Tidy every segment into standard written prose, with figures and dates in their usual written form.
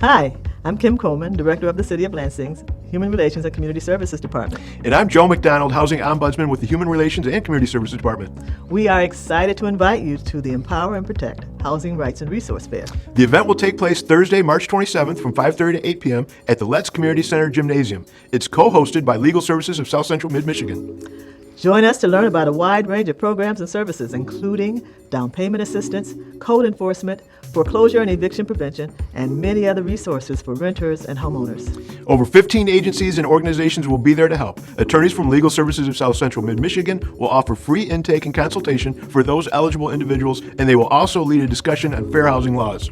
Hi, I'm Kim Coleman, Director of the City of Lansing's Human Relations and Community Services Department. And I'm Joe McDonald, Housing Ombudsman with the Human Relations and Community Services Department. We are excited to invite you to the Empower and Protect Housing Rights and Resource Fair. The event will take place Thursday, March 27th from 5:30 to 8 p.m. at the Letts Community Center Gymnasium. It's co-hosted by Legal Services of South Central Mid-Michigan. Join us to learn about a wide range of programs and services, including down payment assistance, code enforcement, foreclosure and eviction prevention, and many other resources for renters and homeowners. Over 15 agencies and organizations will be there to help. Attorneys from Legal Services of South Central Mid-Michigan will offer free intake and consultation for those eligible individuals, and they will also lead a discussion on fair housing laws.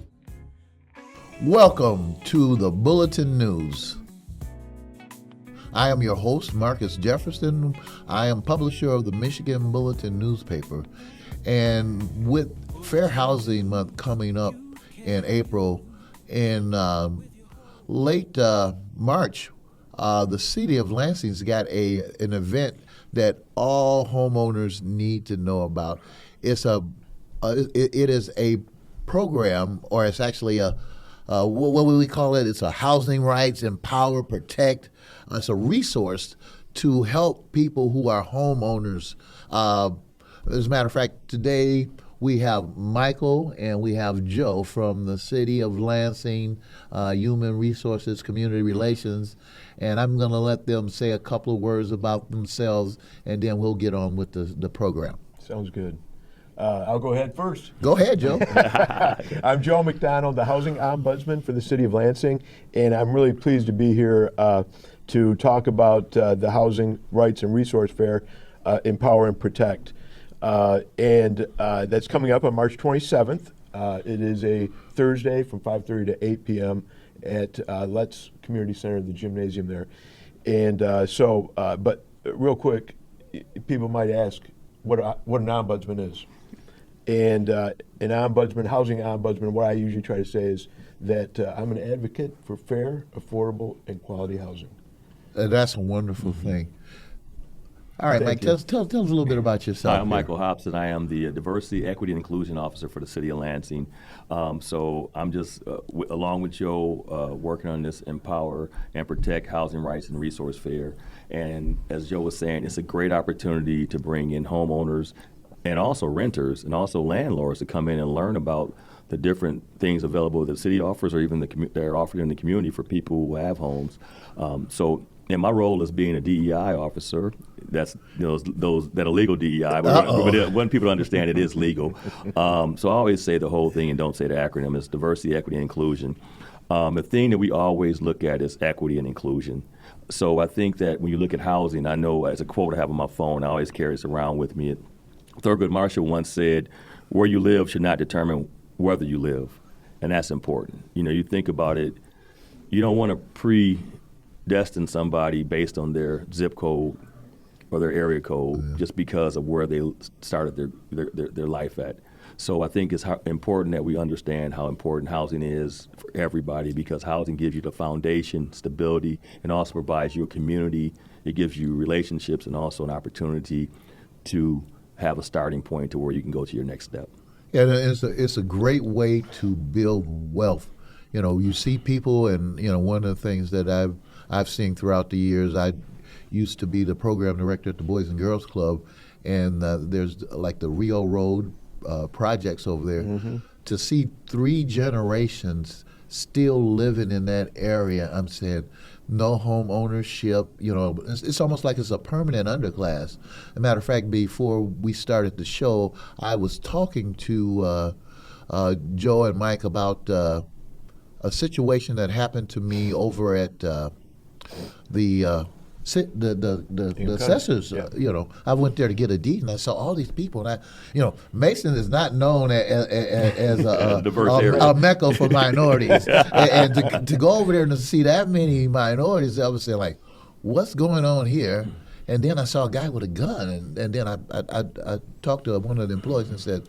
Welcome to the Bulletin News. I am your host, Marcus Jefferson. I am publisher of the Michigan Bulletin newspaper. And with Fair Housing Month coming up in April, in late March, the city of Lansing's got an event that all homeowners need to know about. It is a program, or it's actually what would we call it? It's a Housing Rights Empower Protect. It's a resource to help people who are homeowners. As a matter of fact, today we have Michael and we have Joe from the City of Lansing, Human Resources, Community Relations, and I'm going to let them say a couple of words about themselves, and then we'll get on with the program. Sounds good. I'll go ahead first. Go ahead, Joe. I'm Joe McDonald, the Housing Ombudsman for the City of Lansing, and I'm really pleased to be here to talk about the Housing Rights and Resource Fair, Empower and Protect. And that's coming up on March 27th. It is a Thursday from 5:30 to 8 p.m. at Letts Community Center, the gymnasium there. And but real quick, people might ask what an ombudsman is. And an ombudsman, housing ombudsman, what I usually try to say is that I'm an advocate for fair, affordable, and quality housing. That's a wonderful thing. All right, Mike, tell us a little bit about yourself. Hi, I'm Michael Hopson. I am the Diversity, Equity, and Inclusion Officer for the City of Lansing. So I'm just, along with Joe, working on this Empower and Protect Housing Rights and Resource Fair. And as Joe was saying, it's a great opportunity to bring in homeowners and also renters and also landlords to come in and learn about the different things available that the city offers, or even that are offered in the community for people who have homes. And my role as being a DEI officer, that's those that are legal DEI, but when people understand it is legal. So I always say the whole thing and don't say the acronym. It's diversity, equity, and inclusion. The thing that we always look at is equity and inclusion. So I think that when you look at housing, I know as a quote I have on my phone, I always carry this around with me. Thurgood Marshall once said, "Where you live should not determine whether you live," and that's important. You think about it. You don't want to predestine somebody based on their zip code or their area code just because of where they started their life at. So I think it's important that we understand how important housing is for everybody, because housing gives you the foundation, stability, and also provides you a community. It gives you relationships and also an opportunity to have a starting point to where you can go to your next step. Yeah, it's a great way to build wealth. You see people, and one of the things that I've seen throughout the years. I used to be the program director at the Boys and Girls Club, and there's like the Rio Road projects over there. Mm-hmm. To see 3 generations still living in that area, I'm saying no home ownership. It's almost like it's a permanent underclass. As a matter of fact, before we started the show, I was talking to Joe and Mike about a situation that happened to me over at the assessors. Yeah. I went there to get a deed, and I saw all these people, and Mason is not known as a mecca for minorities, and to go over there and to see that many minorities, I was saying, like, what's going on here? And then I saw a guy with a gun, and then I talked to one of the employees and said,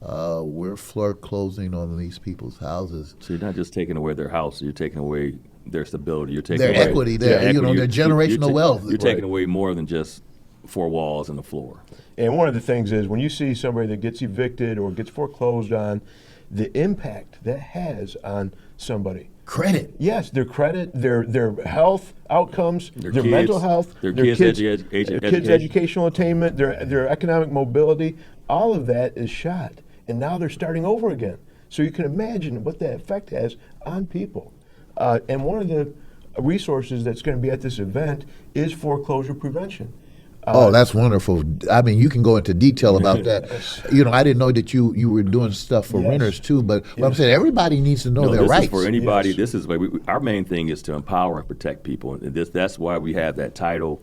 we're foreclosing on these people's houses. So you're not just taking away their house, you're taking away their stability. You're taking their away equity, their generational wealth. You're taking away more than just 4 walls and the floor. And one of the things is when you see somebody that gets evicted or gets foreclosed on, the impact that has on somebody. Credit. Yes, their credit, their health outcomes, their kids, mental health, their kids' education. educational attainment, their economic mobility, all of that is shot. And now they're starting over again. So you can imagine what that effect has on people. And one of the resources that's going to be at this event is foreclosure prevention. Oh, that's wonderful. I mean, you can go into detail about that. I didn't know that you were doing stuff for renters too, but what I'm saying, everybody needs to know their this rights. Is for anybody. This is our main thing is to empower and protect people. And that's why we have that title,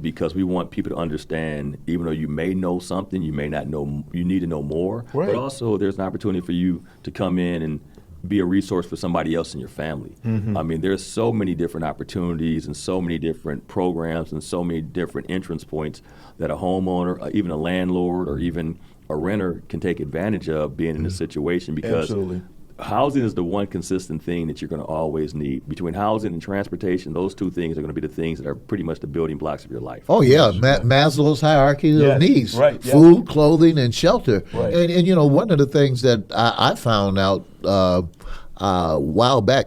because we want people to understand, even though you may know something, you may not know, you need to know more. Right. But also there's an opportunity for you to come in and be a resource for somebody else in your family. I mean, there's so many different opportunities and so many different programs and so many different entrance points that a homeowner, even a landlord, or even a renter can take advantage of being in this situation, because Absolutely. housing is the one consistent thing that you're going to always need. Between housing and transportation, those two things are going to be the things that are pretty much the building blocks of your life. Oh yeah, Maslow's hierarchy of needs: right, yeah. food, clothing, and shelter. Right. And one of the things that I found out a while back,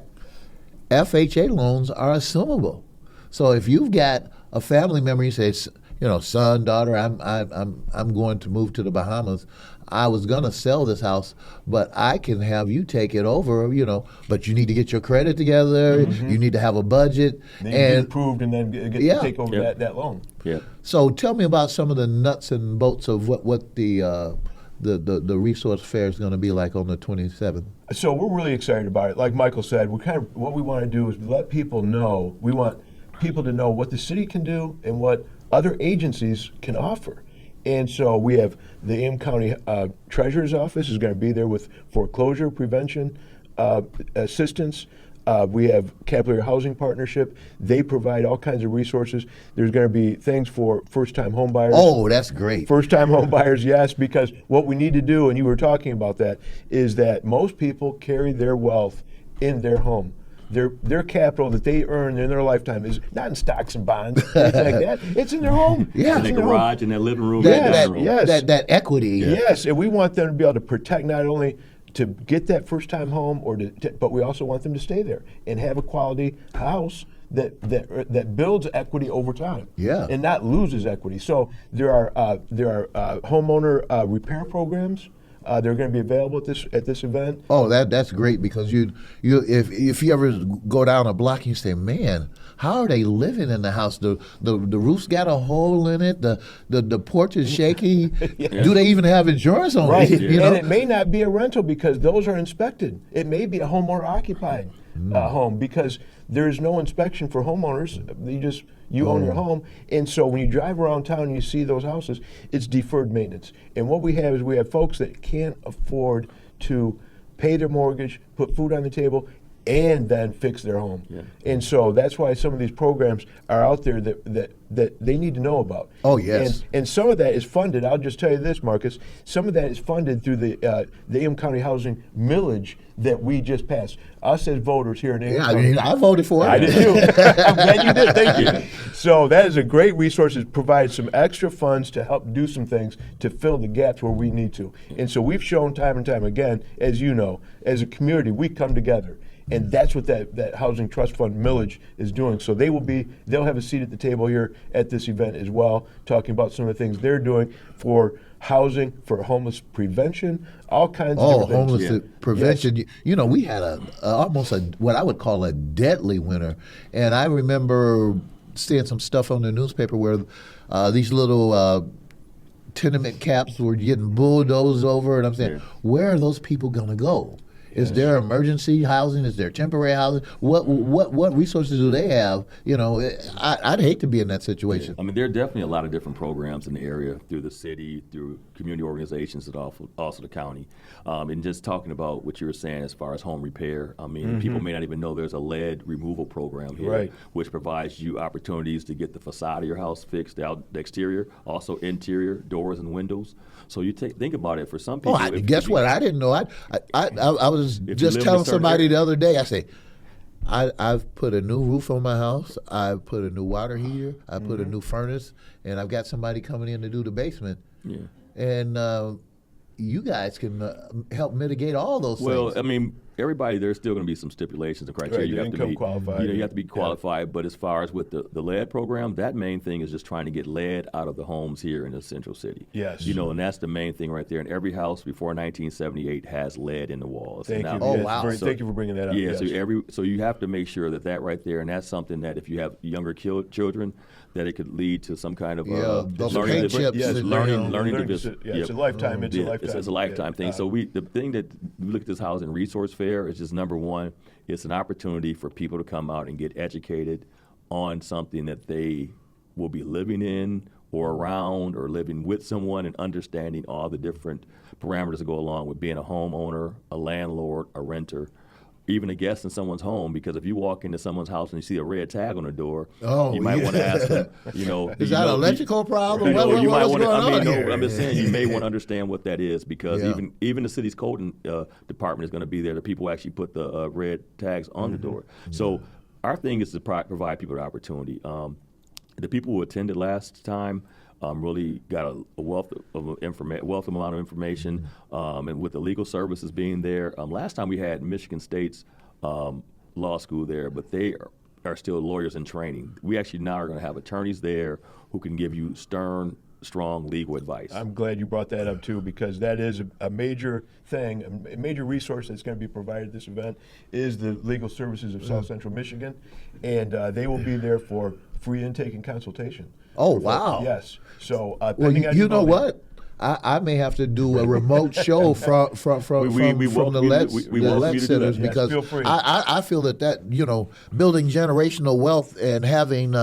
FHA loans are assumable. So if you've got a family member, you say, son, daughter, I'm going to move to the Bahamas. I was going to sell this house, but I can have you take it over, but you need to get your credit together. You need to have a budget. Then you get approved and then get to take over that loan. Yeah. So tell me about some of the nuts and bolts of what the resource fair is going to be like on the 27th. So we're really excited about it. Like Michael said, what we want to do is let people know. We want people to know what the city can do and what other agencies can offer. And so we have the Ames County Treasurer's Office is going to be there with foreclosure prevention assistance. We have Capital Housing Partnership. They provide all kinds of resources. There's going to be things for first-time home buyers. Oh, that's great. First-time home buyers, yes, because what we need to do, and you were talking about that, is that most people carry their wealth in their home. Their capital that they earn in their lifetime is not in stocks and bonds, anything like that. It's in their home. Yeah. In their garage, in their living room, That equity. Yes, and we want them to be able to protect not only to get that first-time home, but we also want them to stay there and have a quality house that builds equity over time, and not loses equity. So there are homeowner repair programs. They're going to be available at this event. Oh, that's great, because if you ever go down a block and you say, man, how are they living in the house? The roof's got a hole in it. The porch is shaky. Do they even have insurance on it? And it may not be a rental because those are inspected. It may be a homeowner occupied home because there's no inspection for homeowners. You own your home. And so when you drive around town and you see those houses, it's deferred maintenance. And what we have is folks that can't afford to pay their mortgage, put food on the table, and then fix their home. Yeah. And so that's why some of these programs are out there that they need to know about. Oh, yes. And some of that is funded. I'll just tell you this, Marcus. Some of that is funded through the Ames County Housing Millage that we just passed. Us as voters here in Ames County. I voted for it. I did too. I'm glad you did. Thank you. So that is a great resource. It provides some extra funds to help do some things to fill the gaps where we need to. And so we've shown time and time again, as you know, as a community, we come together. And that's what that Housing Trust Fund millage is doing. So they'll have a seat at the table here at this event as well, talking about some of the things they're doing for housing, for homeless prevention, all kinds of different things. Homeless prevention. Yes. We had almost what I would call a deadly winter. And I remember seeing some stuff on the newspaper where these little tenement caps were getting bulldozed over. And I'm saying, where are those people going to go? Is there emergency housing? Is there temporary housing? What resources do they have? I'd hate to be in that situation. I mean, there are definitely a lot of different programs in the area through the city, through community organizations, and also the county. And just talking about what you were saying as far as home repair, I mean, people may not even know there's a lead removal program here, which provides you opportunities to get the facade of your house fixed, the exterior, also interior, doors and windows. So you think about it for some people. Guess what? I didn't know. I was just telling somebody the other day, I say, I've put a new roof on my house, I've put a new water heater, I put a new furnace, and I've got somebody coming in to do the basement. Yeah. And you guys can help mitigate all those things. Well, I mean, everybody, there's still going to be some stipulations and criteria. Right, You have to income be qualified. You have to be qualified. But as far as with the lead program, that main thing is just trying to get lead out of the homes here in the central city. Yes. And that's the main thing right there. And every house before 1978 has lead in the walls. Thank you. And Oh, Yes, wow. thank you for bringing that up. yeah, Yes. so you have to make sure that right there, and that's something that if you have younger children, that it could lead to some kind of those learning paint chips. Yes, and, learning it's division. a lifetime. It's a lifetime. It's a lifetime thing. So the thing that we look at this housing resource fair is just number one, it's an opportunity for people to come out and get educated on something that they will be living in or around or living with someone, and understanding all the different parameters that go along with being a homeowner, a landlord, a renter, even a guest in someone's home. Because if you walk into someone's house and you see a red tag on the door, you might want to ask them, is that an electrical problem? You might What's want to. going on here? I'm just saying you may want to understand what that is, because even the city's code department is going to be there. The people actually put the red tags on the door. So our thing is to provide people the opportunity. The people who attended last time really got a wealth amount of information, and with the legal services being there. Last time we had Michigan State's law school there, but they are still lawyers in training. We actually now are going to have attorneys there who can give you stern, strong legal advice. I'm glad you brought that up too, because that is a major thing, a major resource that's going to be provided at this event is the legal services of South Central Michigan, and they will be there for free intake and consultation. Oh, wow. Yes. So, Well, you know what? I may have to do a remote show from the lead centers, Yes, because feel free. I feel that building generational wealth and having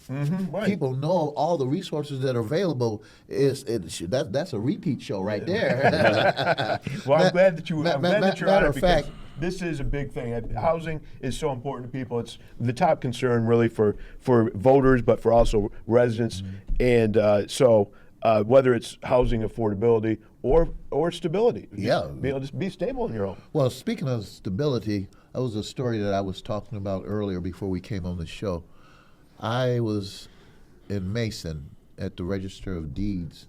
Right. people know all the resources that are available that's a repeat show right there. Well, I'm glad that you're matter on it, of because fact, this is a big thing. Housing is so important to people. It's the top concern really for voters, but for also residents. And so whether it's housing affordability or stability. Just be stable in your home. Well, speaking of stability, that was a story that I was talking about earlier before we came on the show. I was in Mason at the Register of Deeds,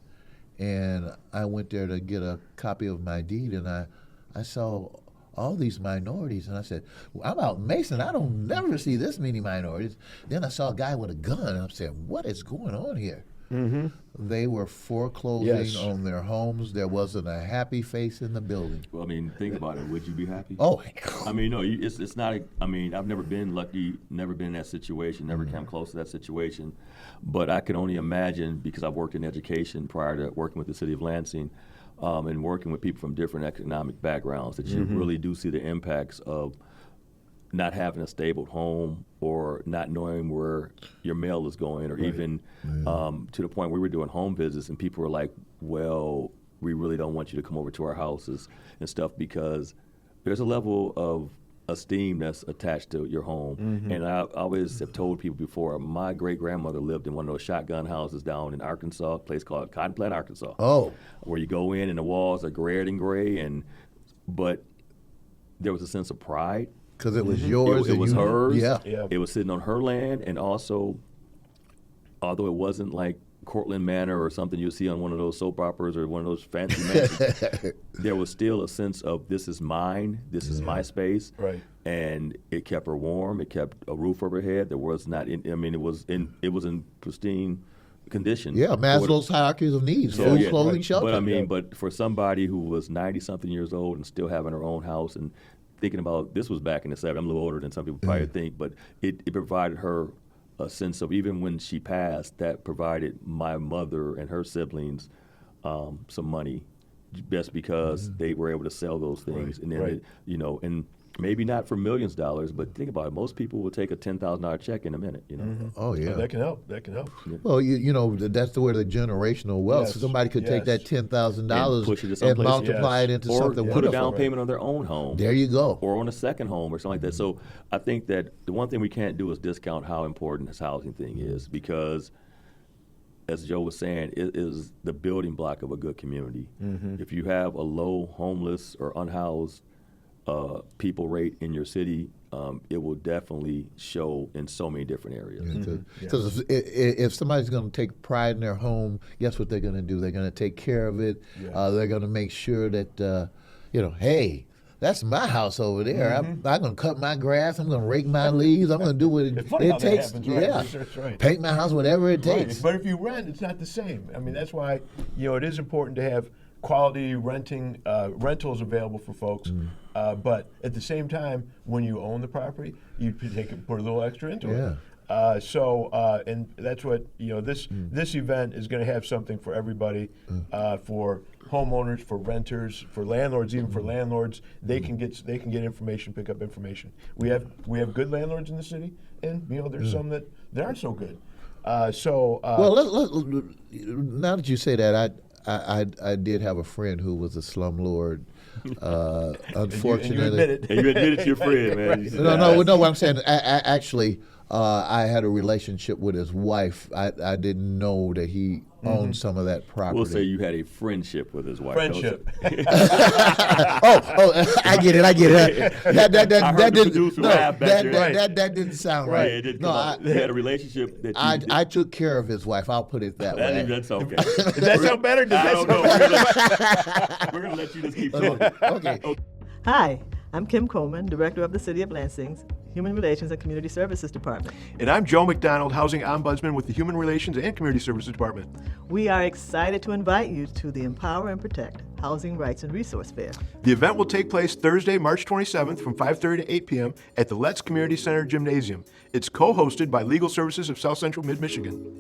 and I went there to get a copy of my deed, and I saw all these minorities, and I said, well, I'm out in Mason. I don't never see this many minorities. Then I saw a guy with a gun, and I'm saying, what is going on here? Mm-hmm. They were foreclosing on their homes. There wasn't a happy face in the building. Well, I mean, think about it. Would you be happy? Oh, I mean, no, it's not. I mean, I've never been lucky, never been in that situation, never come close to that situation. But I can only imagine, because I've worked in education prior to working with the city of Lansing, and working with people from different economic backgrounds, that you really do see the impacts of not having a stable home, or not knowing where your mail is going, or even to the point where we were doing home visits and people were like, well, we really don't want you to come over to our houses and stuff, because there's a level of esteem that's attached to your home. And I always have told people before, my great-grandmother lived in one of those shotgun houses down in Arkansas, a place called Cotton Plant, Arkansas. Oh. Where you go in and the walls are grayish and gray, but there was a sense of pride. Because it was yours. It was hers. Yeah. It was sitting on her land, and also, although it wasn't like Cortland Manor or something you see on one of those soap operas or one of those fancy mansions, there was still a sense of, this is mine, this is my space. Right. And it kept her warm. It kept a roof over her head. There was not. It was in pristine condition. Yeah, Maslow's hierarchies of needs: food, clothing, shelter. But but for somebody who was 90-something years old and still having her own house and thinking about, this was back in the 70s. I'm a little older than some people probably think, but it provided her a sense of, even when she passed, that provided my mother and her siblings some money, just because they were able to sell those things. And then, and maybe not for millions of dollars, but think about it. Most people will take a $10,000 check in a minute. Oh yeah, that can help. Yeah. Well, that's the way the generational wealth. So somebody could take that $10,000 and multiply it into something. Or put a down payment on their own home. There you go. Or on a second home or something like that. So I think that the one thing we can't do is discount how important this housing thing is, because, as Joe was saying, it is the building block of a good community. If you have a low homeless or unhoused people rate in your city, it will definitely show in so many different areas. Because if somebody's going to take pride in their home, guess what they're going to do? They're going to take care of it. They're going to make sure that, hey, that's my house over there. I'm going to cut my grass. I'm going to rake my leaves. I'm going to do what It's funny how it that takes. happens, right? Yeah, That's right. paint my house, whatever it takes. Right. But if you rent, it's not the same. I mean, that's why it is important to have quality rentals available for folks. But at the same time, when you own the property, you put a little extra into it. And that's what this event is going to have something for everybody, for homeowners, for renters, for landlords, even for landlords. They can get information, pick up information. We have good landlords in the city, and there's some that aren't so good. Well, now that you say that, I did have a friend who was a slumlord. Unfortunately, and you admit it. And you admit it to your friend, man. You said, No. What I'm saying, actually, I had a relationship with his wife. I didn't know that he owned some of that property. We'll say you had a friendship with his wife. Friendship. I get it. That didn't sound right. Yeah, it did you had a relationship that I took care of his wife. I'll put it that way. That's okay. Does that sound better? I don't know. We're going to let you just keep talking. Okay. Hi, I'm Kim Coleman, Director of the City of Lansing's Human Relations and Community Services Department. And I'm Joe McDonald, Housing Ombudsman with the Human Relations and Community Services Department. We are excited to invite you to the Empower and Protect Housing Rights and Resource Fair. The event will take place Thursday, March 27th from 5:30 to 8 p.m. at the Let's Community Center Gymnasium. It's co-hosted by Legal Services of South Central Mid-Michigan.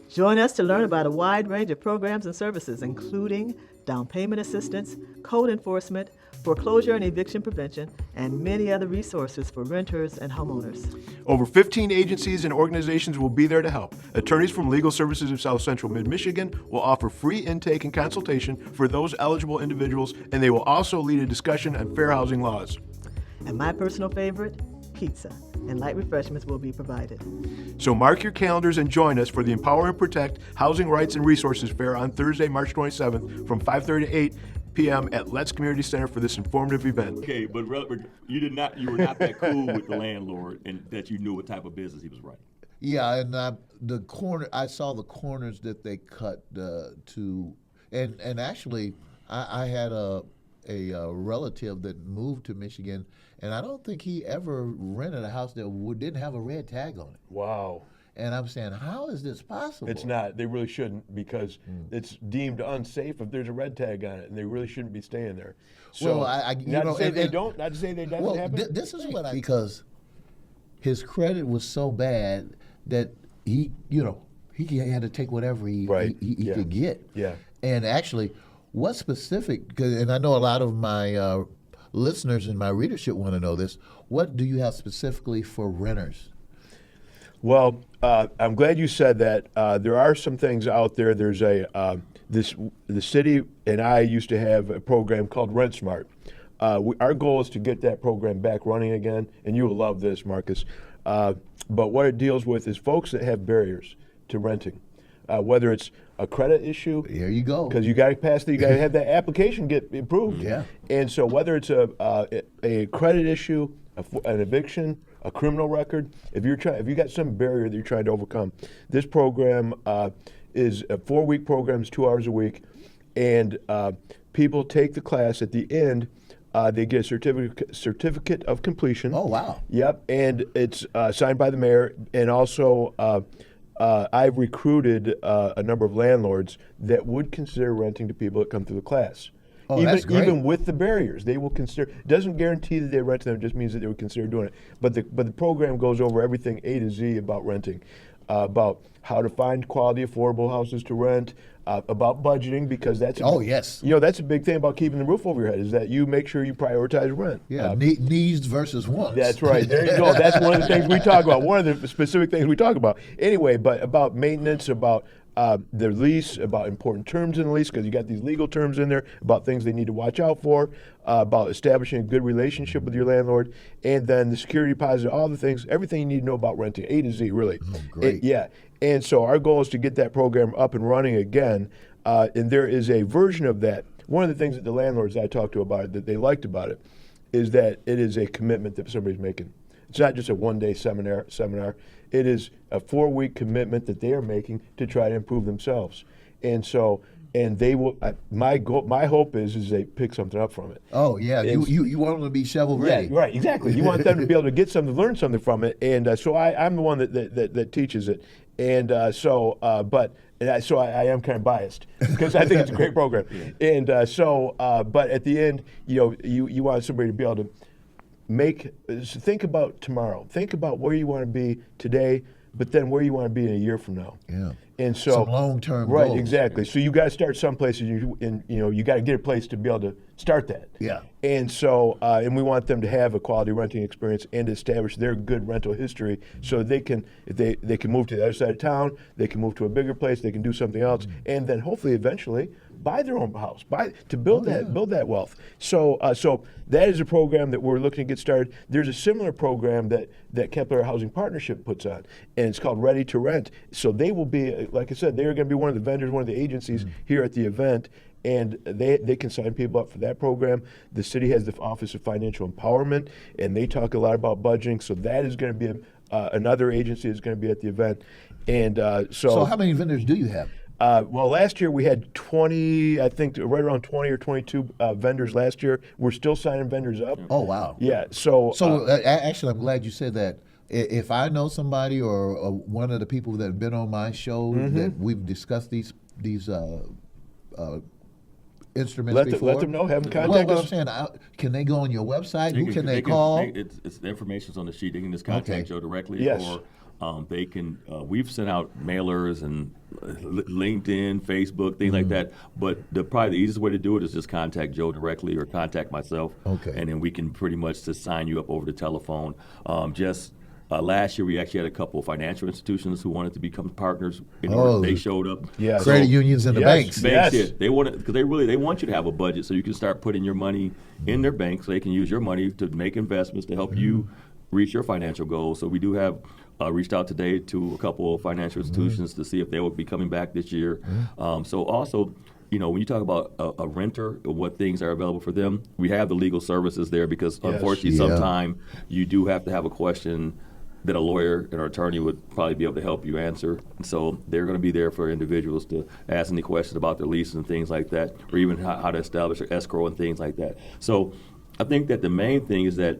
Join us to learn about a wide range of programs and services, including down payment assistance, code enforcement, foreclosure and eviction prevention, and many other resources for renters and homeowners. Over 15 agencies and organizations will be there to help. Attorneys from Legal Services of South Central Mid-Michigan will offer free intake and consultation for those eligible individuals, and they will also lead a discussion on fair housing laws. And my personal favorite, pizza, and light refreshments will be provided. So mark your calendars and join us for the Empower and Protect Housing Rights and Resources Fair on Thursday, March 27th from 5:30 to 8 p.m. at Let's Community Center for this informative event. Okay, but you were not that cool with the landlord, and that you knew what type of business he was running. Yeah, and I saw the corners that they cut and actually, I had a relative that moved to Michigan, and I don't think he ever rented a house that didn't have a red tag on it. Wow. And I'm saying, how is this possible? It's not. They really shouldn't, because it's deemed unsafe if there's a red tag on it, and they really shouldn't be staying there. So, well, not to say they don't, not to say they doesn't happen. This is what because his credit was so bad that he had to take whatever he could get. Yeah. And actually, what specific? And I know a lot of my listeners and my readership want to know this. What do you have specifically for renters? Well, I'm glad you said that. There are some things out there. There's the city and I used to have a program called Rent Smart. Our goal is to get that program back running again, and you will love this, Marcus. But what it deals with is folks that have barriers to renting, whether it's a credit issue. There you go. Because you got to have that application get approved. Yeah. And so whether it's a credit issue, an eviction, a criminal record, if you got some barrier that you're trying to overcome, this program is a 4-week program, it's 2 hours a week, and people take the class. At the end, they get a certificate of completion. Oh, wow. Yep, and it's signed by the mayor, and also I've recruited a number of landlords that would consider renting to people that come through the class. Oh, that's great. Even with the barriers, they will consider. It doesn't guarantee that they rent to them; it just means that they would consider doing it. But the program goes over everything A to Z about renting, about how to find quality, affordable houses to rent, about budgeting, because that's that's a big thing about keeping the roof over your head, is that you make sure you prioritize rent. Yeah, needs versus wants. That's right. There you go. That's one of the things we talk about. One of the specific things we talk about. Anyway, but about maintenance, about the lease, about important terms in the lease, because you got these legal terms in there, about things they need to watch out for, about establishing a good relationship with your landlord, and then the security deposit, all the things, everything you need to know about renting, A to Z, really. Oh, great. And so our goal is to get that program up and running again, and there is a version of that. One of the things that the landlords I talked to about it, that they liked about it, is that it is a commitment that somebody's making. It's not just a one-day seminar. It is a 4-week commitment that they are making to try to improve themselves. And so and they will. My hope is they pick something up from it. Oh yeah, you want them to be shovel ready. Yeah, right, exactly. You want them to be able to get something, learn something from it, and so I'm the one that teaches it, and so I am kind of biased because I think it's a great program, and but at the end, you want somebody to be able to think about tomorrow, think about where you want to be today, but then where you want to be in a year from now. Yeah. And so some long-term right, goals. exactly. So you got to start someplace, and you got to get a place to be able to start that. Yeah. And so and we want them to have a quality renting experience and establish their good rental history, so they can they can move to the other side of town, they can move to a bigger place, they can do something else, and then hopefully eventually buy their own house, build that wealth. So so that is a program that we're looking to get started. There's a similar program that Kepler Housing Partnership puts on, and it's called Ready to Rent. So they will be, like I said, they're going to be one of the vendors, one of the agencies here at the event, and they can sign people up for that program. The city has the Office of Financial Empowerment, and they talk a lot about budgeting. So that is going to be another agency that's going to be at the event. And So how many vendors do you have? Well, last year we had 20, I think right around 20 or 22 vendors last year. We're still signing vendors up. Oh, wow. Yeah, so... actually, I'm glad you said that. If I know somebody or one of the people that have been on my show that we've discussed these instruments before. Let them know, have them contact well, what us. I'm saying, can they go on your website? Who can they call? It's the information's on the sheet. They can just contact Joe directly. Yes. Or they can, we've sent out mailers and LinkedIn, Facebook, things like that. But probably the easiest way to do it is just contact Joe directly or contact myself. Okay. And then we can pretty much just sign you up over the telephone. Last year, we actually had a couple of financial institutions who wanted to become partners. They showed up. Yes. Credit unions and the banks. Yes. They want because they want you to have a budget so you can start putting your money in their bank so they can use your money to make investments to help you reach your financial goals. So we do have reached out today to a couple of financial institutions to see if they will be coming back this year. So also, when you talk about a renter, what things are available for them, we have the legal services there because unfortunately sometimes you do have to have a question that a lawyer or attorney would probably be able to help you answer. And so they're going to be there for individuals to ask any questions about their leases and things like that, or even how to establish an escrow and things like that. So I think that the main thing is that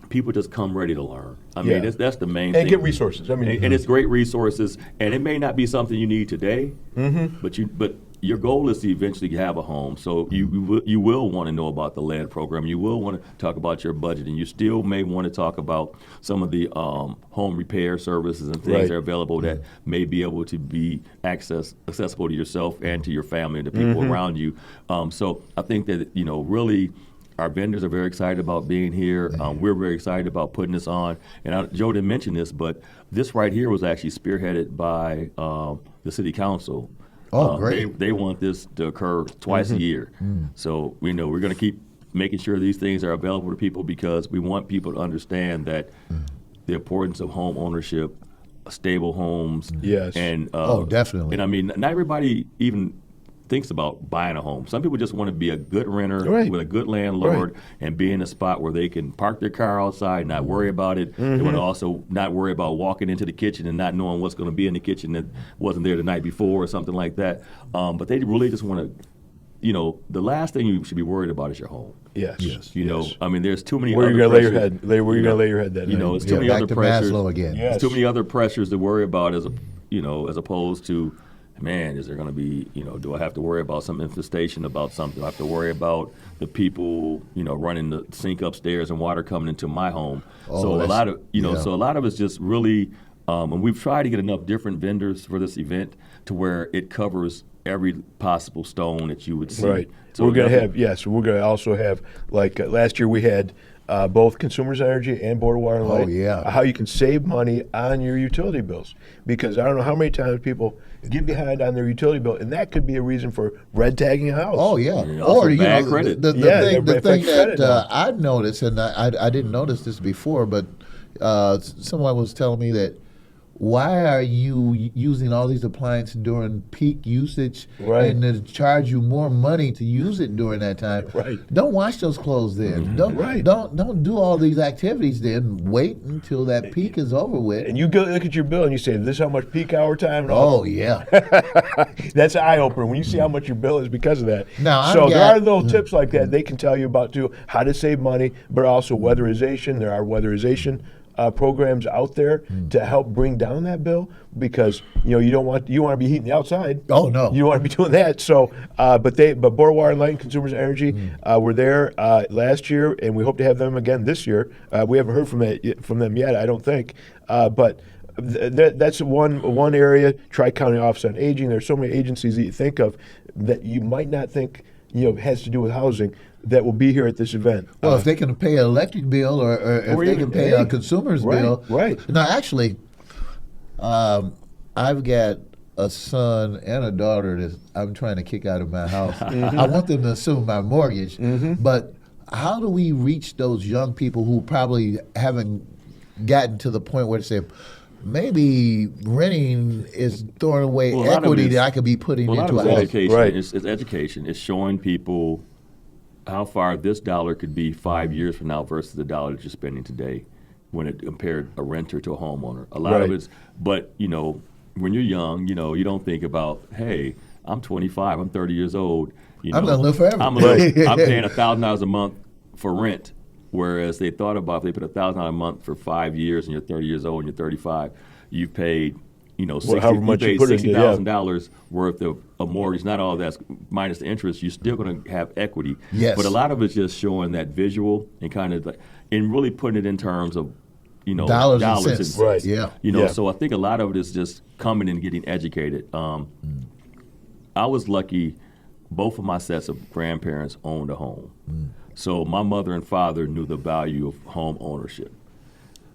people just come ready to learn. I mean, that's the main thing. And get resources. I mean, and it's great resources, and it may not be something you need today, but your goal is to eventually have a home. So you will want to know about the land program. You will want to talk about your budget, and you still may want to talk about some of the home repair services and things that are available that may be able to be accessible to yourself and to your family and the people around you. So I think that really. Our vendors are very excited about being here. We're very excited about putting this on. And Joe didn't mention this, but this right here was actually spearheaded by the city council. Oh, great. They want this to occur twice a year. So we're going to keep making sure these things are available to people because we want people to understand that the importance of home ownership, stable homes. Yes. And, definitely. And I mean, not everybody even thinks about buying a home. Some people just want to be a good renter with a good landlord and be in a spot where they can park their car outside, not worry about it. They want to also not worry about walking into the kitchen and not knowing what's going to be in the kitchen that wasn't there the night before or something like that. But they really just want to, the last thing you should be worried about is your home. Yes. I mean, there's too many where other you're pressures. Where you're going to lay your head that night. It's too many other pressures. Maslow again. Yes. There's too many other pressures to worry about as opposed to, man, is there going to be, do I have to worry about some infestation about something? Do I have to worry about the people, running the sink upstairs and water coming into my home? So a lot of, so a lot of it's just really, and we've tried to get enough different vendors for this event to where it covers every possible stone that you would see. Right. So we're going to have, we're going to also have, like last year we had both Consumers Energy and Board of Water and Light, how you can save money on your utility bills. Because I don't know how many times people get behind on their utility bill, and that could be a reason for red tagging a house. Oh, yeah. Or bad credit. The thing that I've noticed, and I didn't notice this before, but someone was telling me that why are you using all these appliances during peak usage Right. and to charge you more money to use it during that time? Right. Don't wash those clothes then. Right. Don't do all these activities then. Wait until that peak is over with. And you go look at your bill and you say, "This is how much peak hour time." And all. Oh yeah. That's an eye opener when you see how much your bill is because of that. Now, I've so there got- are little tips like that they can tell you about too, how to save money, but also weatherization. There are weatherization programs out there to help bring down that bill because you want to be heating the outside. Oh, no. You don't want to be doing that. So, but Board Water and Light and Consumers Energy were there last year, and we hope to have them again this year. We haven't heard from them yet, I don't think, but. That's one area. Tri-County Office on Aging. There's so many agencies that you think of that you might not think has to do with housing that will be here at this event. Well, if they can pay an electric bill or if they can pay a consumer's bill. Right. Now, actually, I've got a son and a daughter that I'm trying to kick out of my house. I want them to assume my mortgage, but how do we reach those young people who probably haven't gotten to the point where they say, maybe renting is throwing away Well, a lot of equity it is- that I could be putting Well, a lot into of a it's house? education. Right. It's education. It's showing people how far this dollar could be 5 years from now versus the dollar that you're spending today when it compared a renter to a homeowner. A lot of Right. it's, but when you're young, you don't think about, hey, I'm 25, I'm 30 years old. I'm gonna live forever. I'm paying $1,000 a month for rent. Whereas they thought about if they put $1,000 a month for 5 years and you're 30 years old and you're 35, you've paid, however much you put into it, yeah. $60,000 worth of a mortgage. Not all of that's minus the interest. You're still going to have equity. Yes. But a lot of it's just showing that visual and kind of like, and really putting it in terms of, Dollars and cents. Right. Yeah. Yeah. So I think a lot of it is just coming and getting educated. I was lucky. Both of my sets of grandparents owned a home. So my mother and father knew the value of home ownership.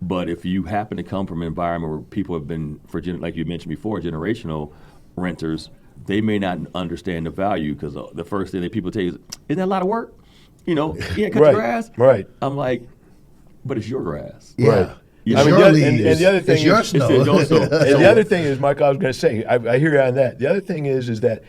But if you happen to come from an environment where people have been, like you mentioned before, generational renters, they may not understand the value because the first thing that people tell you is, isn't that a lot of work? You can't cut Right. your grass. Right. I'm like, but it's your grass. Yeah. Right. You I know, mean, Your and lead the other thing it's your is, snow. it's also- and the other thing is, Mike, I was going to say, I hear you on that. The other thing is that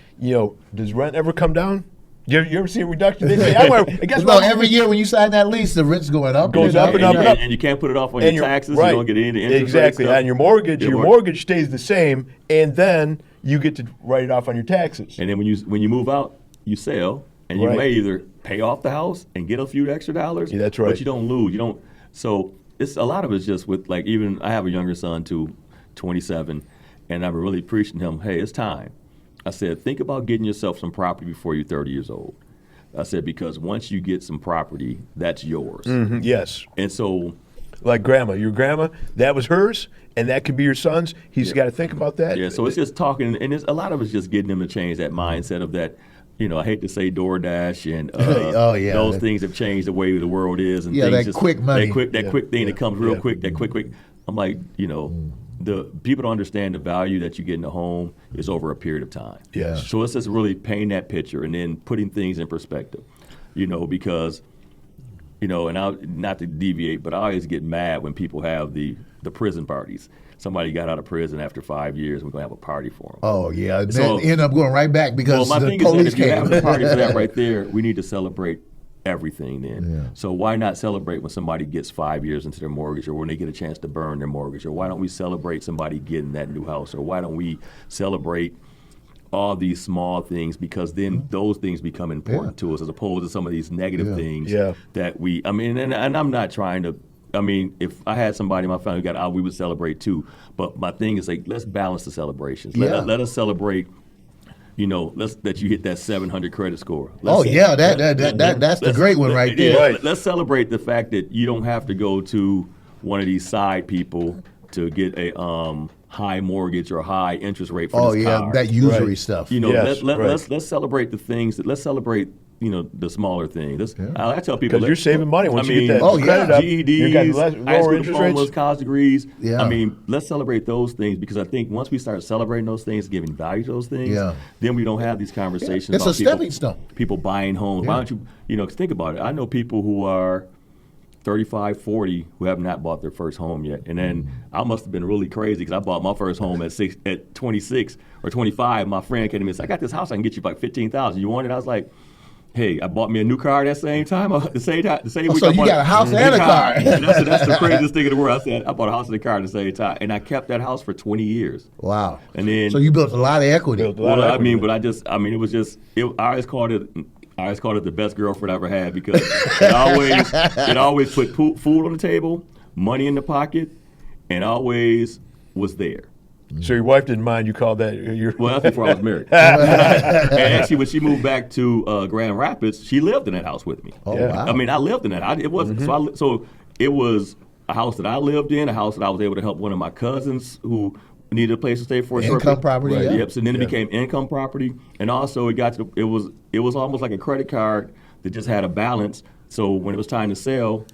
does rent ever come down? You ever see a reduction? They say, I guess No, every year when you sign that lease, the rent's going up. Goes up and up and up. And you can't put it off on And your you're- taxes. right. You don't get any of the interest Exactly. rate stuff. On your mortgage, It your works. mortgage stays the same, and then you get to write it off on your taxes. And then when you move out, you sell, and you Right. may either pay off the house and get a few extra dollars. Yeah, that's right. But you don't lose. You don't. So it's a lot of it's just with like even I have a younger son too, 27, and I'm really preaching to him. Hey, it's time. I said, think about getting yourself some property before you're 30 years old. I said because once you get some property, that's yours. Yes. And so Like grandma. Your grandma, that was hers, and that could be your son's. He's got to think about that. yeah, so it's just talking, and a lot of it's just getting them to change that mindset of that. I hate to say DoorDash and Oh, yeah. those things have changed the way the world is, and Yeah, things that just, quick money. that quick thing that comes real Yeah. quick, that quick. I'm like, the people don't understand the value that you get in a home is over a period of time. Yes. So it's just really painting that picture and then putting things in perspective, because. And I'll not to deviate, but I always get mad when people have the prison parties. Somebody got out of prison after 5 years, we're gonna have a party for them. Oh yeah, and So- then end up going right back because Well, my the thing is that police if you came. have a party for that right there, we need to celebrate everything then. Yeah. So why not celebrate when somebody gets 5 years into their mortgage or when they get a chance to burn their mortgage? Or why don't we celebrate somebody getting that new house? Or why don't we celebrate all these small things, because then those things become important to us as opposed to some of these negative things Yeah. that and I'm not trying to, if I had somebody in my family who got out, we would celebrate too. But my thing is like, let's balance the celebrations. Yeah. Let us celebrate, that you hit that 700 credit score. Oh yeah, that's the great one right there. Yeah, Right. Let's celebrate the fact that you don't have to go to one of these side people to get a high mortgage or high interest rate for Oh this yeah, car. that usury Right. stuff. Yes, right. Let's celebrate the things let's celebrate the smaller things. I tell people Because you're saving money once you get that Oh, yeah. credit up. GEDs, You got high lower school interest diplomas, rates. college degrees. Yeah. Let's celebrate those things, because I think once we start celebrating those things, giving value to those things, Yeah. then we don't have these conversations. It's about a stepping stone. People buying homes. Why don't you, 'cause think about it. I know people who are 35, 40 who have not bought their first home yet. And then I must have been really crazy because I bought my first home at 26 or 25. My friend came to me and said, I got this house I can get you for like $15,000. You want it? I was like, hey, I bought me a new car that same time. The same week. So you got a house and a car. That's the craziest thing in the world. I said, I bought a house and a car at the same time. And I kept that house for 20 years. Wow. And then, so you built a lot of equity. it was I always called it the best girlfriend I ever had because it always put food on the table, money in the pocket, and always was there. So your wife didn't mind you called that your... Well, that's before I was married. And actually, when she moved back to Grand Rapids, she lived in that house with me. Oh, wow. I mean, I lived in that. It wasn't so it was a house that I lived in, a house that I was able to help one of my cousins who needed a place to stay for a short income property. Right. Yeah. Yep. So then it became income property, and also it was almost like a credit card that just had a balance. So when it was time to sell,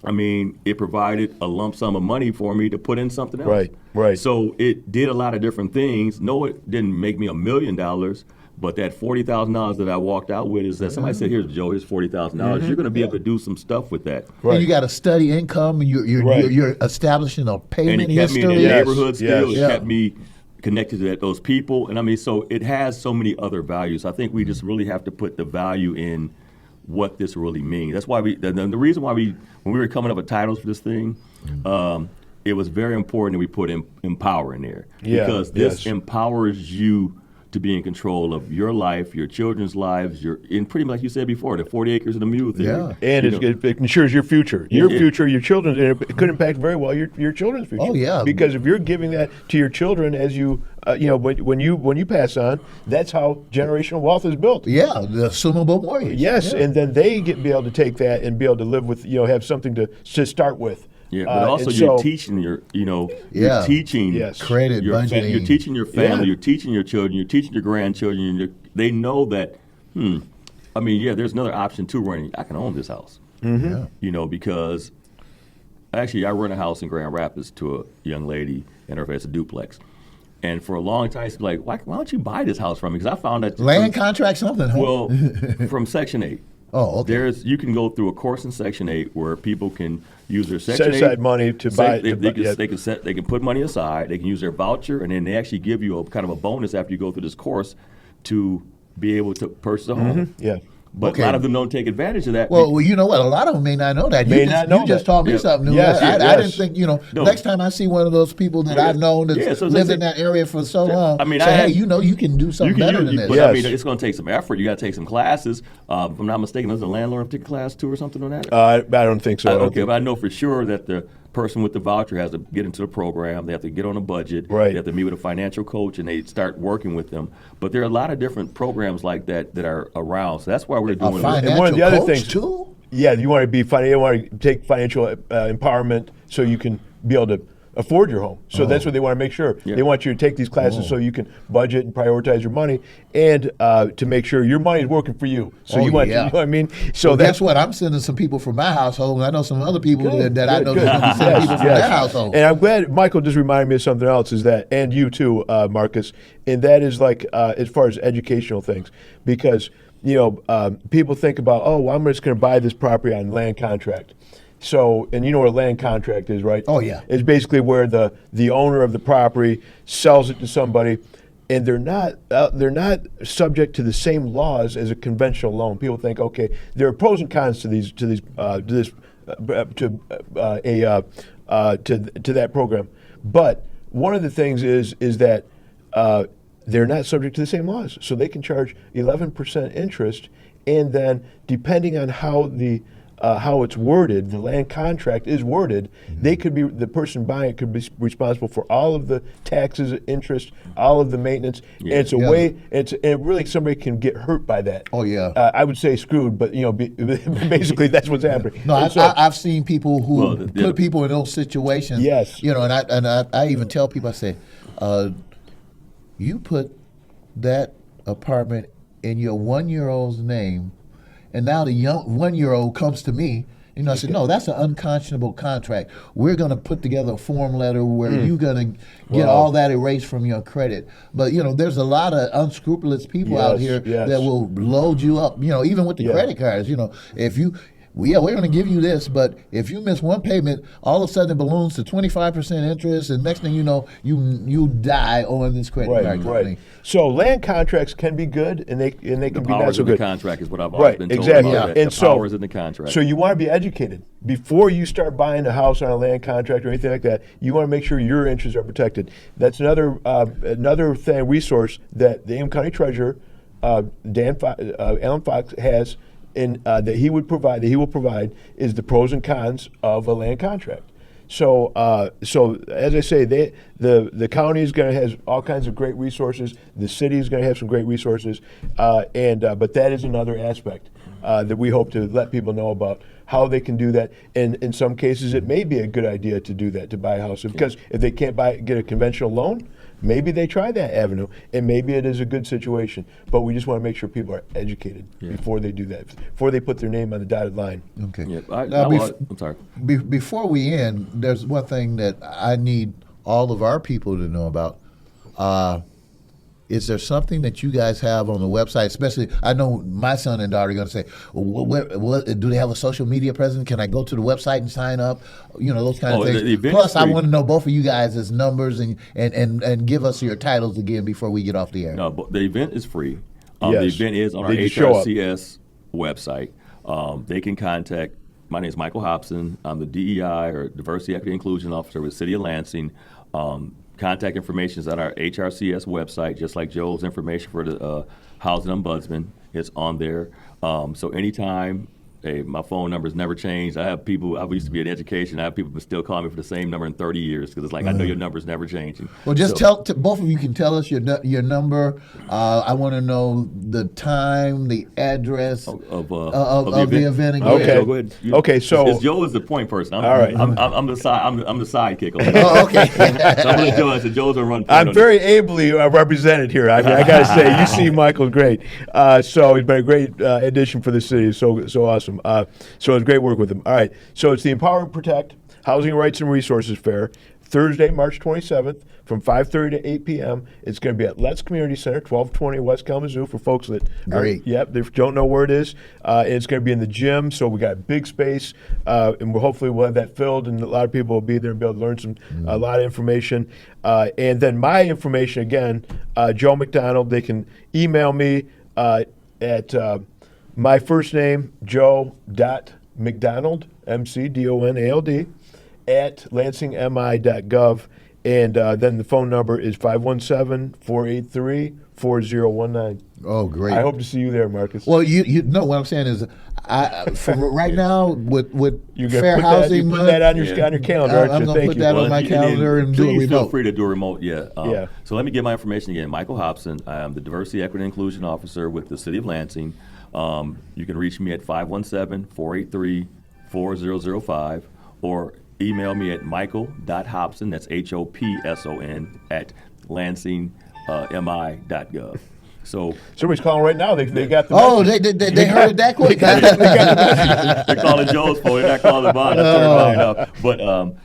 I mean, it provided a lump sum of money for me to put in something else. Right. So it did a lot of different things. No, it didn't make me $1 million, but that $40,000 that I walked out with is that somebody said, "Here's Joe, here's $40,000. You're going to be able to do some stuff with that." Right. And you got a steady income, and you're establishing a payment And it kept history. me in the neighborhood still. Yes. It kept me connected to those people. And I mean, so it has so many other values. I think we just really have to put the value in what this really means. That's why the reason why when we were coming up with titles for this thing, it was very important that we put empower in there. Yeah, Because this yes. empowers you to be in control of your life, your children's lives, in pretty much like you said before, the 40 acres of the mule theory. Yeah. And it ensures your future. Future, your children's, and it could impact very well your children's future. Oh, yeah. Because if you're giving that to your children as you, when you pass on, that's how generational wealth is built. Yeah, the assumable mortgage. Yes, Yeah. and then they be able to take that and be able to live with, have something to start with. Yeah, but also and you're so- teaching you're Yeah. teaching Yes. Credit, your budgeting. you're teaching your family, Yeah. you're teaching your children, you're teaching your grandchildren. They know that, I mean, there's another option too, running. I can own this house. Yeah. Because actually I rent a house in Grand Rapids to a young lady, and it's a duplex. And for a long time, she's like, why don't you buy this house from me? Because I found that Land contract, something, huh? well, from Section 8. Oh, okay. You can go through a course in Section 8 where people can use their Set Section 8 aside money to buy. They can put money aside. They can use their voucher, and then they actually give you a kind of a bonus after you go through this course to be able to purchase a home. Yeah. But Okay. a lot of them don't take advantage of that. Well, you know what? A lot of them may not know that. May You not know just that. taught me Yeah. something new. Yes, I yes. didn't think, No. next time I see one of those people that I've known that's Yeah, so lived they in say- that area for so long, I mean, say, I had- hey, you can do something better than this. but Yes. I mean, it's going to take some effort. You got to take some classes. If I'm not mistaken, there's a landlord particular class too or something on that. I don't think so. I don't Okay, think- but I know for sure that the person with the voucher has to get into the program. They have to get on a budget. Right. They have to meet with a financial coach, and they start working with them. But there are a lot of different programs like that are around. So that's why we're A doing financial And one of the other coach, things- too? Yeah, you want to be you want to take financial empowerment so you can be able to afford your home. So that's what they want to make sure. Yeah. They want you to take these classes so you can budget and prioritize your money, and to make sure your money is working for you. So Oh, you want, yeah. you know what I mean? So Well, that's guess what? I'm sending some people from my household, and I know some other people that I know good. that send Yes, people from yes. their household. And I'm glad Michael just reminded me of something else. Is that, and you too, Marcus, and that is like as far as educational things, because people think about, oh, well, I'm just going to buy this property on land contract. So, and you know what a land contract is, right? Oh, yeah. It's basically where the owner of the property sells it to somebody, and they're not subject to the same laws as a conventional loan. People think, okay, there are pros and cons to that program, but one of the things is that they're not subject to the same laws, so they can charge 11% interest, and then depending on how it's worded, the land contract is worded, they could be, the person buying it could be responsible for all of the taxes, interest, all of the maintenance. Yeah. And it's a Yeah. way, and really somebody can get hurt by that. Oh, yeah. I would say screwed, but basically that's what's happening. No, And so- I've seen people who Well, put people in those situations. Yes. And I even tell people, I say, you put that apartment in your 1-year-old's name, and now the young 1-year-old comes to me. I said, no, that's an unconscionable contract. We're going to put together a form letter where you're going to get Wow. all that erased from your credit. But, there's a lot of unscrupulous people out Yes, here yes. that will load you up, even with the Yeah. credit cards. we're going to give you this, but if you miss one payment, all of a sudden it balloons to 25% interest, and next thing you know, you die on this credit card company. Right. So land contracts can be good, and they can be not so good. The powers of the contract is what I've always been told. Exactly. About And the powers in the contract. So you want to be educated before you start buying a house on a land contract or anything like that. You want to make sure your interests are protected. That's another resource that the Ingham County Treasurer, Alan Fox, has. That he will provide is the pros and cons of a land contract. So as I say, the county is going to have all kinds of great resources. The city is going to have some great resources, but that is another aspect that we hope to let people know about how they can do that. And in some cases, it may be a good idea to do that, to buy a house, because if they can't get a conventional loan, maybe they try that avenue, and maybe it is a good situation. But we just want to make sure people are educated before they do that, before they put their name on the dotted line. Okay. Yeah, I'm sorry. Before we end, there's one thing that I need all of our people to know about. Is there something that you guys have on the website? Especially, I know my son and daughter are going to say, what, do they have a social media presence? Can I go to the website and sign up? Those kind of things. Plus, I want to know both of you guys' numbers and give us your titles again before we get off the air. No, but the event is free. Yes. The event is on our HRCS website. They can contact. My name is Michael Hopson. I'm the DEI, or Diversity, Equity, Inclusion Officer with the City of Lansing. Contact information is on our HRCS website, just like Joe's information for the Housing Ombudsman. It's on there. So anytime, my phone number's never changed. I used to be in education. I have people who still call me for the same number in 30 years, because it's like, I know your number's never changing. Well, just both of you can tell us your number. I want to know the time, the address of the event again. Okay. Joe, go ahead. Okay, so Joe is the point person. All right. I'm the sidekick. Oh, okay. So I'm going to Joe. I said Joe's a run. I'm very ably represented here. I got to say, you see Michael's great. So he's been a great addition for the city. So awesome. So it's great work with him. All right. So it's the Empower and Protect Housing Rights and Resources Fair, Thursday, March 27th, from 5:30 to 8 p.m. It's going to be at Let's Community Center, 1220 West Kalamazoo, for folks that they don't know where it is. It's going to be in the gym, so we got big space, and hopefully we'll have that filled, and a lot of people will be there and be able to learn a lot of information. And then my information again, Joe McDonald. They can email me at my first name, Joe.McDonald, McDonald, at lansingmi.gov. And then the phone number is 517-483-4019. Oh, great. I hope to see you there, Marcus. Well, you know what I'm saying is, for right now, with fair housing, you put that on your calendar. I'm going to put that on my calendar and do it remote. Please feel free to do a remote, So let me get my information again. Michael Hopson. I am the Diversity, Equity, and Inclusion Officer with the City of Lansing. You can reach me at 517-483-4005, or email me at michael.hopson, that's Hopson, at lansingmi.gov. So somebody's calling right now. They got the message. They heard it that quick. They're calling Joe's phone. They're not calling mine. But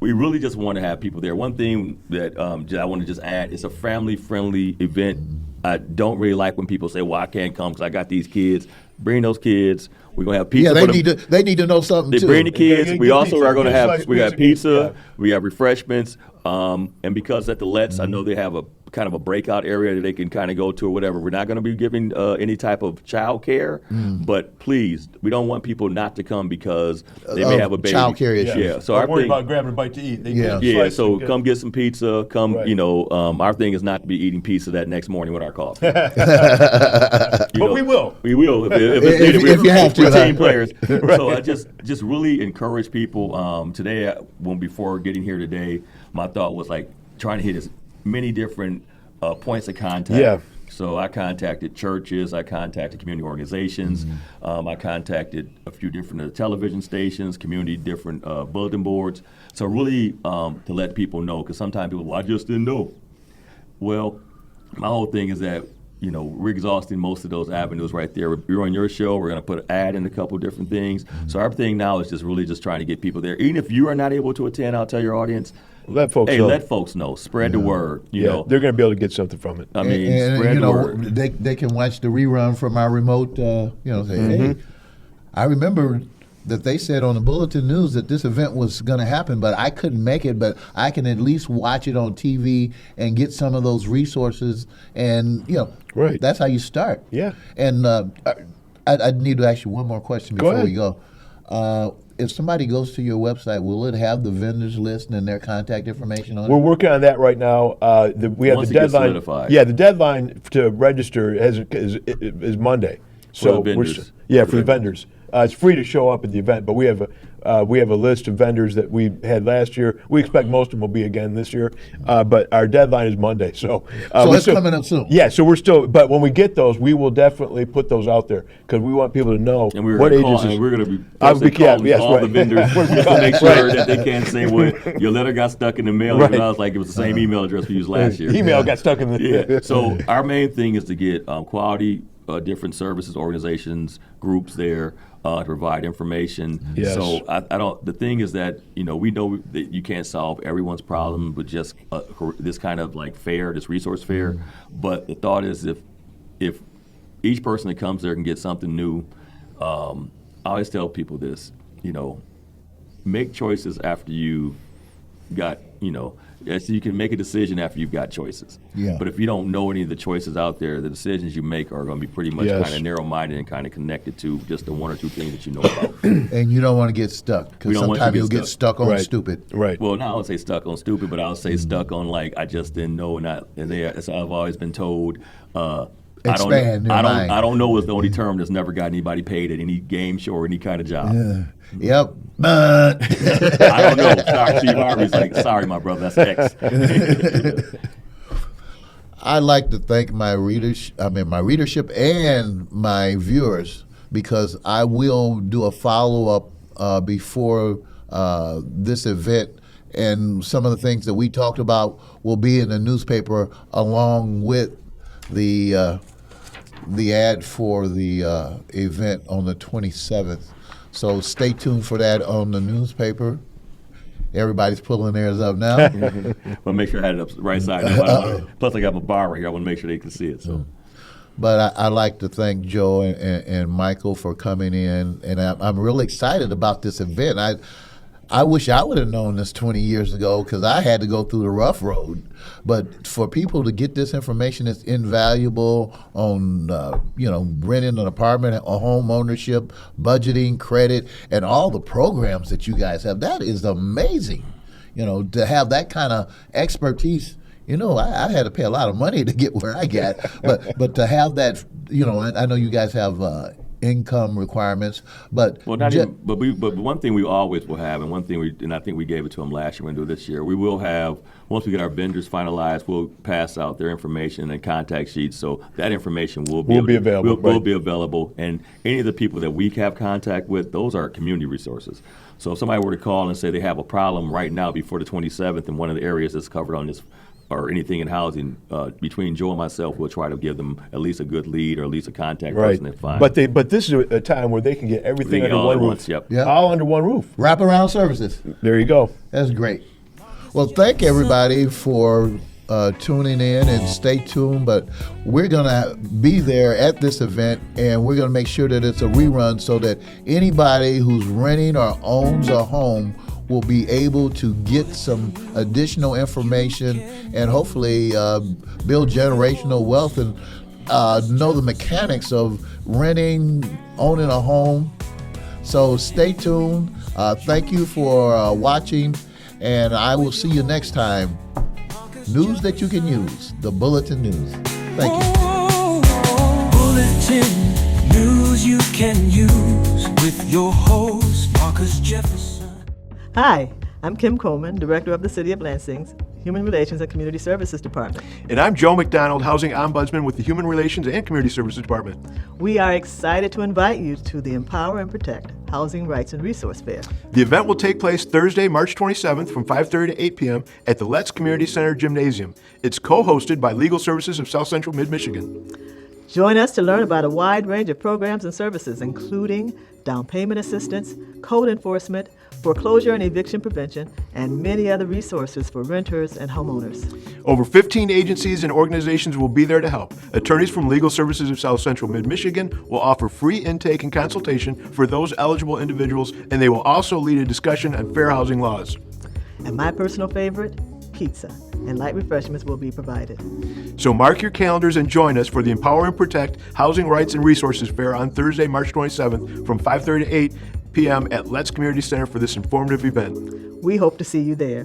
we really just want to have people there. One thing that I want to just add, it's a family-friendly event. I don't really like when people say, well, I can't come because I got these kids. Bring those kids. We're going to have pizza. Yeah, they need to know something, too. Bring the kids. We also are going to have, we got pizza. We have refreshments. And because at the Let's, I know they have a kind of a breakout area that they can kind of go to or whatever. We're not going to be giving any type of child care, but please, we don't want people not to come because they may have a baby. Child care issue. Yeah, so I'm worried about grabbing a bite to eat. So come get some pizza. Come, right. Our thing is not to be eating pizza that next morning with our coffee. But we will. We will if you have to. We're team players. Right. So I just really encourage people. Today, before getting here today, my thought was like trying to hit as many different points of contact. Yeah. So I contacted churches, I contacted community organizations, I contacted a few different television stations, different bulletin boards. So really to let people know, because sometimes people, I just didn't know. Well, my whole thing is that, we're exhausting most of those avenues right there. We're on your show, we're going to put an ad in a couple different things. So our thing now is just really just trying to get people there. Even if you are not able to attend, I'll tell your audience, let folks know. Spread the word. You know, they're going to be able to get something from it. I mean, spread the word. They can watch the rerun from our remote. Say, hey, I remember that they said on the Bulletin News that this event was going to happen, but I couldn't make it, but I can at least watch it on TV and get some of those resources. And, Right. that's how you start. Yeah. And I need to ask you one more question before ahead. we go. If somebody goes to your website, will it have the vendors list and their contact information on We're it? working on that right now. We have Once the it gets deadline. solidified. Yeah, the deadline to register is Monday. For the vendors. For the vendors. It's free to show up at the event, but we have a list of vendors that we had last year. We expect most of them will be again this year, but our deadline is Monday. So it's coming up soon. Yeah, so we're still. But when we get those, we will definitely put those out there because we want people to know And we're what going to call, agencies. and we're going to be I'll personally be- yeah, calling yes, all right. the vendors just to make sure that they can't say, well, your letter got stuck in the mail. Right. Even though it's like it was the same email address we used last year. Email got stuck in the. Yeah. So our main thing is to get quality different services, organizations, groups there to provide information. Yes. So I don't. The thing is that we know that you can't solve everyone's problem with just this kind of like fair, this resource fair. Mm-hmm. But the thought is if each person that comes there can get something new. I always tell people this. Make choices after you got so you can make a decision after you've got choices. Yeah. But if you don't know any of the choices out there, the decisions you make are going to be pretty much Yes. kind of narrow-minded and kind of connected to just the one or two things that you know about. And you don't want to get stuck We because don't want you to sometimes get you'll get stuck on Right. stupid. Right. Well, now I would say stuck on stupid, but I would say stuck on like I just didn't know, and I've always been told. Expand your mind. I don't know is the only term that's never got anybody paid at any game show or any kind of job. Yep. I don't know. Sorry, Steve Harvey's like, sorry, my brother, that's X. I'd like to thank my readership and my viewers because I will do a follow-up before this event, and some of the things that we talked about will be in the newspaper along with the ad for the event on the 27th. So stay tuned for that on the newspaper. Everybody's pulling theirs up now. But make sure I had it up right side up. Plus, I got my bar right here. I want to make sure they can see it. So. But I'd like to thank Joe and Michael for coming in, and I'm really excited about this event. I wish I would have known this 20 years ago because I had to go through the rough road. But for people to get this information that's invaluable on, renting an apartment, a home ownership, budgeting, credit, and all the programs that you guys have, that is amazing. To have that kind of expertise. I had to pay a lot of money to get where I got, but to have that, I know you guys have income requirements, but but one thing we always will have, and one thing and I think we gave it to them last year, we're going to do it this year. We will have, once we get our vendors finalized, we'll pass out their information and contact sheets, so that information will be available. Will be available, and any of the people that we have contact with, those are community resources. So if somebody were to call and say they have a problem right now before the 27th in one of the areas that's covered on this, or anything in housing, between Joe and myself, we'll try to give them at least a good lead or at least a contact person they find. But this is a time where they can get everything under one roof. Once, yep. All under one roof. wraparound services. There you go. That's great. Well, thank everybody for tuning in, and stay tuned. But we're going to be there at this event, and we're going to make sure that it's a rerun so that anybody who's renting or owns a home will be able to get some additional information and hopefully build generational wealth and know the mechanics of renting, owning a home. So stay tuned. Thank you for watching, and I will see you next time. News that you can use, the Bulletin News. Thank you. Bulletin News you can use with your host, Marcus Jefferson. Hi, I'm Kim Coleman, Director of the City of Lansing's Human Relations and Community Services Department. And I'm Joe McDonald, Housing Ombudsman with the Human Relations and Community Services Department. We are excited to invite you to the Empower and Protect Housing Rights and Resource Fair. The event will take place Thursday, March 27th from 5:30 to 8 p.m. at the Let's Community Center Gymnasium. It's co-hosted by Legal Services of South Central Mid-Michigan. Join us to learn about a wide range of programs and services, including down payment assistance, code enforcement, foreclosure and eviction prevention, and many other resources for renters and homeowners. Over 15 agencies and organizations will be there to help. Attorneys from Legal Services of South Central Mid-Michigan will offer free intake and consultation for those eligible individuals, and they will also lead a discussion on fair housing laws. And my personal favorite, pizza, and light refreshments will be provided. So mark your calendars and join us for the Empower and Protect Housing Rights and Resources Fair on Thursday, March 27th from 5:30 to 8 p.m. at Let's Community Center for this informative event. We hope to see you there.